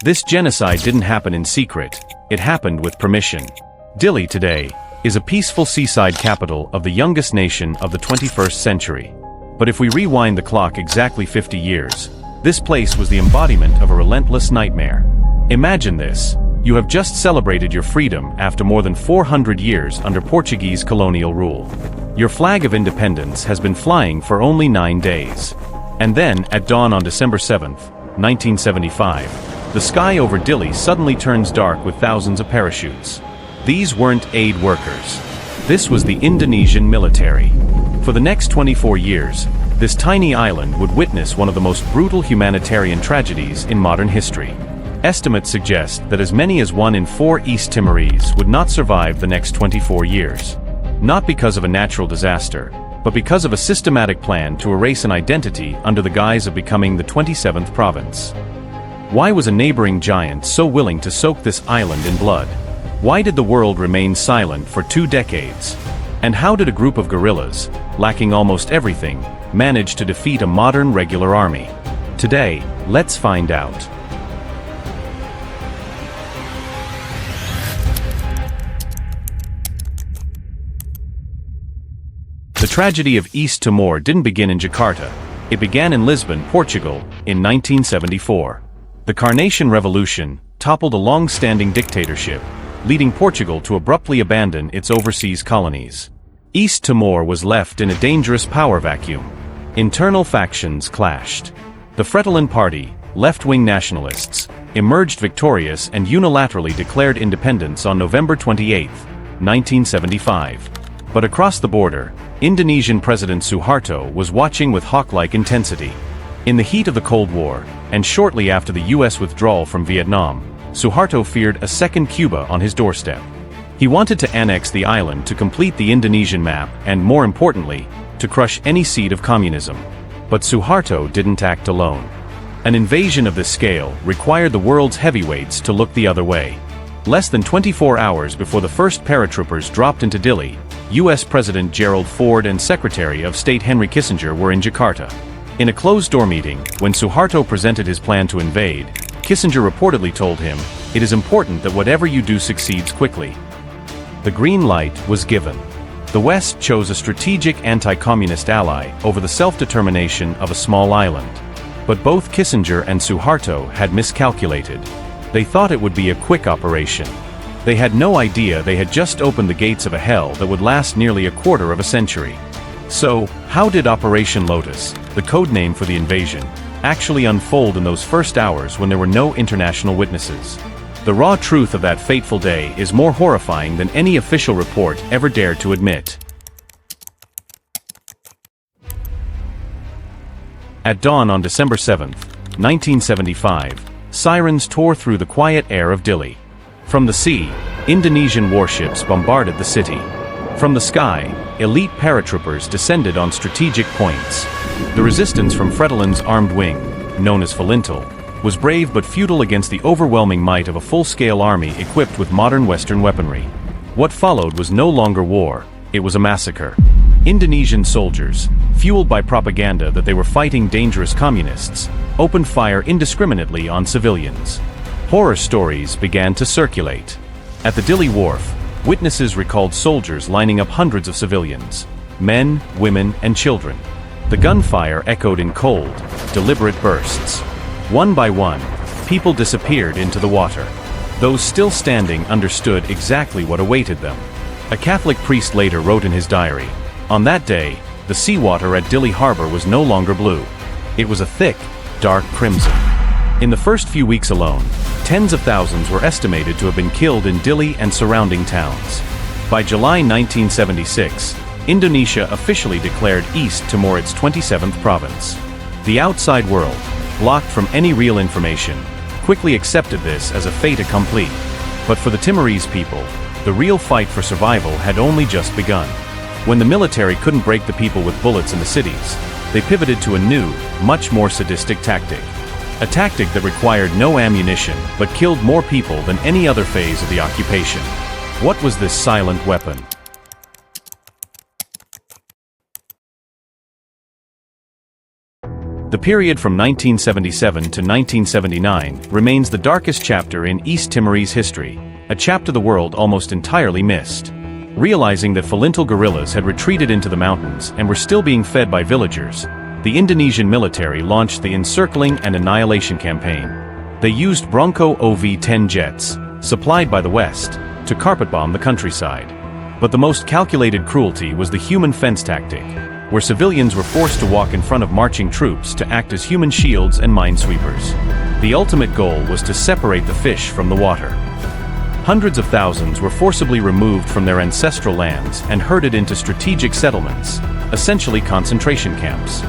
This genocide didn't happen in secret, it happened with permission. Dili today is a peaceful seaside capital of the youngest nation of the 21st century. But if we rewind the clock exactly 50 years, this place was the embodiment of a relentless nightmare. Imagine this. You have just celebrated your freedom after more than 400 years under Portuguese colonial rule. Your flag of independence has been flying for only 9 days. And then, at dawn on December 7, 1975, the sky over Dili suddenly turns dark with thousands of parachutes. These weren't aid workers. This was the Indonesian military. For the next 24 years, this tiny island would witness one of the most brutal humanitarian tragedies in modern history. Estimates suggest that as many as 1 in 4 East Timorese would not survive the next 24 years. Not because of a natural disaster, but because of a systematic plan to erase an identity under the guise of becoming the 27th province. Why was a neighboring giant so willing to soak this island in blood? Why did the world remain silent for 2 decades? And how did a group of guerrillas, lacking almost everything, manage to defeat a modern regular army? Today, let's find out. The tragedy of East Timor didn't begin in Jakarta. It began in Lisbon, Portugal, in 1974. The Carnation Revolution toppled a long-standing dictatorship, leading Portugal to abruptly abandon its overseas colonies. East Timor was left in a dangerous power vacuum. Internal factions clashed. The Fretilin Party, left-wing nationalists, emerged victorious and unilaterally declared independence on November 28, 1975. But across the border, Indonesian President Suharto was watching with hawk-like intensity. In the heat of the Cold War, and shortly after the US withdrawal from Vietnam, Suharto feared a second Cuba on his doorstep. He wanted to annex the island to complete the Indonesian map and, more importantly, to crush any seed of communism. But Suharto didn't act alone. An invasion of this scale required the world's heavyweights to look the other way. Less than 24 hours before the first paratroopers dropped into Dili, US President Gerald Ford and Secretary of State Henry Kissinger were in Jakarta. In a closed-door meeting, when Suharto presented his plan to invade, Kissinger reportedly told him, "It is important that whatever you do succeeds quickly." The green light was given. The West chose a strategic anti-communist ally over the self-determination of a small island. But both Kissinger and Suharto had miscalculated. They thought it would be a quick operation. They had no idea they had just opened the gates of a hell that would last nearly a quarter of a century. So, how did Operation Lotus, the code name for the invasion, actually unfold in those first hours when there were no international witnesses? The raw truth of that fateful day is more horrifying than any official report ever dared to admit. At dawn on December 7, 1975, sirens tore through the quiet air of Dili. From the sea, Indonesian warships bombarded the city. From the sky, elite paratroopers descended on strategic points. The resistance from Fretilin's armed wing, known as Falintal, was brave but futile against the overwhelming might of a full-scale army equipped with modern Western weaponry. What followed was no longer war, it was a massacre. Indonesian soldiers, fueled by propaganda that they were fighting dangerous communists, opened fire indiscriminately on civilians. Horror stories began to circulate. At the Dili Wharf, witnesses recalled soldiers lining up hundreds of civilians, men, women, and children. The gunfire echoed in cold, deliberate bursts. One by one, people disappeared into the water. Those still standing understood exactly what awaited them. A Catholic priest later wrote in his diary, "On that day, the seawater at Dili Harbor was no longer blue. It was a thick, dark crimson." In the first few weeks alone, tens of thousands were estimated to have been killed in Dili and surrounding towns. By July 1976, Indonesia officially declared East Timor its 27th province. The outside world, blocked from any real information, quickly accepted this as a fait accompli. But for the Timorese people, the real fight for survival had only just begun. When the military couldn't break the people with bullets in the cities, they pivoted to a new, much more sadistic tactic. A tactic that required no ammunition but killed more people than any other phase of the occupation. What was this silent weapon? The period from 1977 to 1979 remains the darkest chapter in East Timorese history, a chapter the world almost entirely missed. Realizing that Falintal guerrillas had retreated into the mountains and were still being fed by villagers, the Indonesian military launched the Encircling and Annihilation campaign. They used Bronco OV-10 jets, supplied by the West, to carpet bomb the countryside. But the most calculated cruelty was the human fence tactic, where civilians were forced to walk in front of marching troops to act as human shields and minesweepers. The ultimate goal was to separate the fish from the water. Hundreds of thousands were forcibly removed from their ancestral lands and herded into strategic settlements, essentially concentration camps.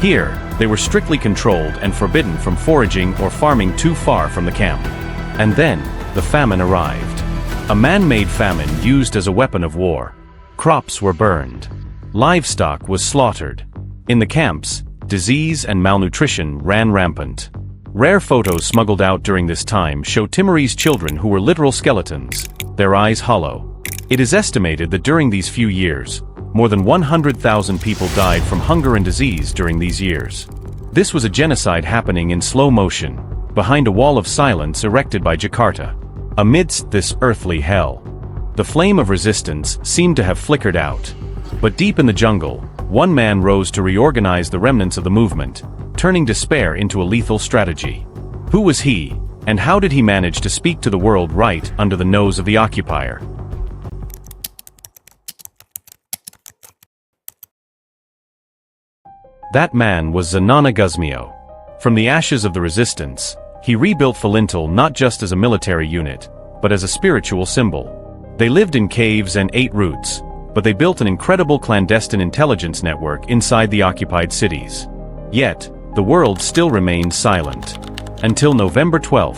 Here, they were strictly controlled and forbidden from foraging or farming too far from the camp. And then, the famine arrived. A man-made famine used as a weapon of war. Crops were burned. Livestock was slaughtered. In the camps, disease and malnutrition ran rampant. Rare photos smuggled out during this time show Timorese children who were literal skeletons, their eyes hollow. It is estimated that during these few years, more than 100,000 people died from hunger and disease during these years. This was a genocide happening in slow motion, behind a wall of silence erected by Jakarta. Amidst this earthly hell, the flame of resistance seemed to have flickered out. But deep in the jungle, one man rose to reorganize the remnants of the movement, turning despair into a lethal strategy. Who was he, and how did he manage to speak to the world right under the nose of the occupier? That man was Zanana Gusmio. From the ashes of the resistance, he rebuilt Falintal not just as a military unit, but as a spiritual symbol. They lived in caves and ate roots, but they built an incredible clandestine intelligence network inside the occupied cities. Yet, the world still remained silent. Until November 12,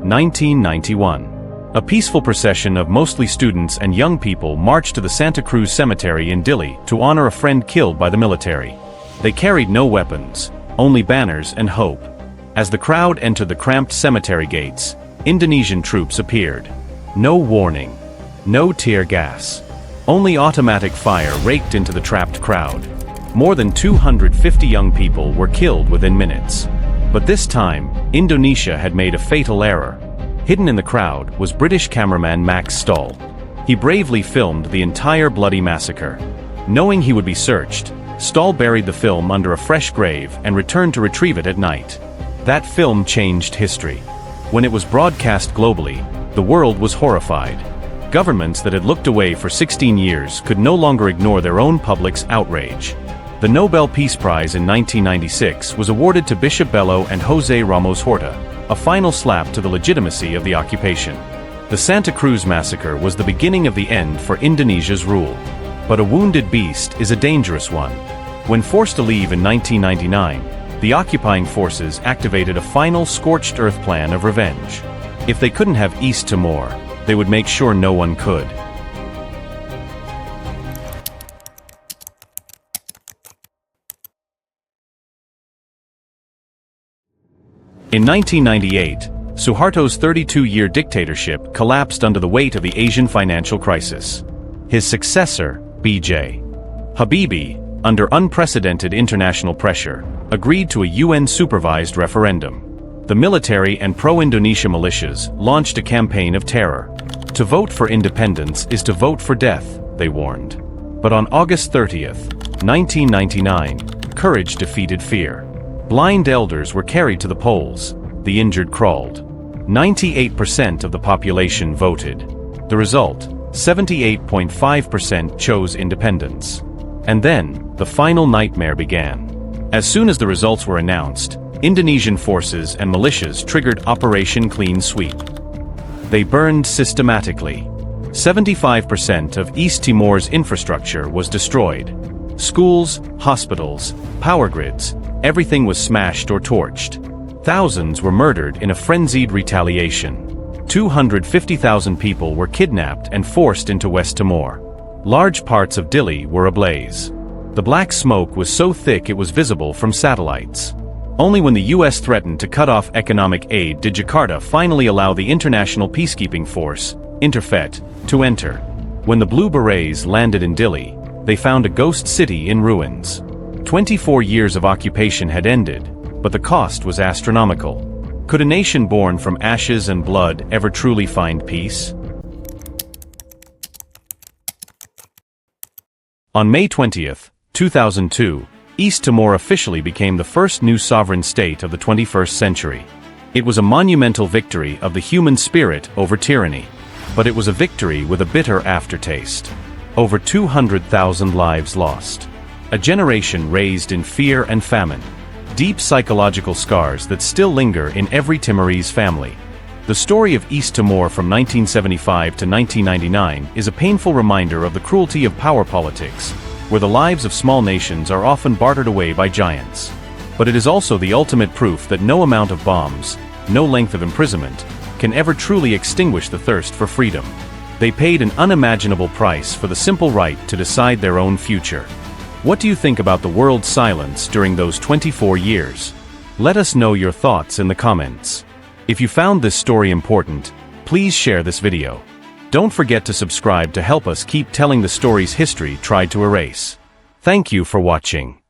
1991. A peaceful procession of mostly students and young people marched to the Santa Cruz cemetery in Dili to honor a friend killed by the military. They carried no weapons, only banners and hope. As the crowd entered the cramped cemetery gates, Indonesian troops appeared. No warning, no tear gas. Only automatic fire raked into the trapped crowd. More than 250 young people were killed within minutes. But this time, Indonesia had made a fatal error. Hidden in the crowd was British cameraman Max Stahl. He bravely filmed the entire bloody massacre. Knowing he would be searched, Stahl buried the film under a fresh grave and returned to retrieve it at night. That film changed history. When it was broadcast globally, the world was horrified. Governments that had looked away for 16 years could no longer ignore their own public's outrage. The Nobel Peace Prize in 1996 was awarded to Bishop Bello and José Ramos Horta, a final slap to the legitimacy of the occupation. The Santa Cruz massacre was the beginning of the end for Indonesia's rule. But a wounded beast is a dangerous one. When forced to leave in 1999, the occupying forces activated a final scorched earth plan of revenge. If they couldn't have East Timor, they would make sure no one could. In 1998, Suharto's 32-year dictatorship collapsed under the weight of the Asian financial crisis. His successor, B.J. Habibie, under unprecedented international pressure, agreed to a UN-supervised referendum. The military and pro-Indonesia militias launched a campaign of terror. To vote for independence is to vote for death, they warned. But on August 30th, 1999, courage defeated fear. Blind elders were carried to the polls. The injured crawled. 98% of the population voted. The result, 78.5% chose independence. And then, the final nightmare began. As soon as the results were announced, Indonesian forces and militias triggered Operation Clean Sweep. They burned systematically. 75% of East Timor's infrastructure was destroyed. Schools, hospitals, power grids, everything was smashed or torched. Thousands were murdered in a frenzied retaliation. 250,000 people were kidnapped and forced into West Timor. Large parts of Dili were ablaze. The black smoke was so thick it was visible from satellites. Only when the US threatened to cut off economic aid did Jakarta finally allow the international peacekeeping force, Interfet, to enter. When the Blue Berets landed in Dili, they found a ghost city in ruins. 24 years of occupation had ended, but the cost was astronomical. Could a nation born from ashes and blood ever truly find peace? On May 20, 2002, East Timor officially became the first new sovereign state of the 21st century. It was a monumental victory of the human spirit over tyranny. But it was a victory with a bitter aftertaste. Over 200,000 lives lost. A generation raised in fear and famine. Deep psychological scars that still linger in every Timorese family. The story of East Timor from 1975 to 1999 is a painful reminder of the cruelty of power politics, where the lives of small nations are often bartered away by giants. But it is also the ultimate proof that no amount of bombs, no length of imprisonment, can ever truly extinguish the thirst for freedom. They paid an unimaginable price for the simple right to decide their own future. What do you think about the world's silence during those 24 years? Let us know your thoughts in the comments. If you found this story important, please share this video. Don't forget to subscribe to help us keep telling the stories history tried to erase. Thank you for watching.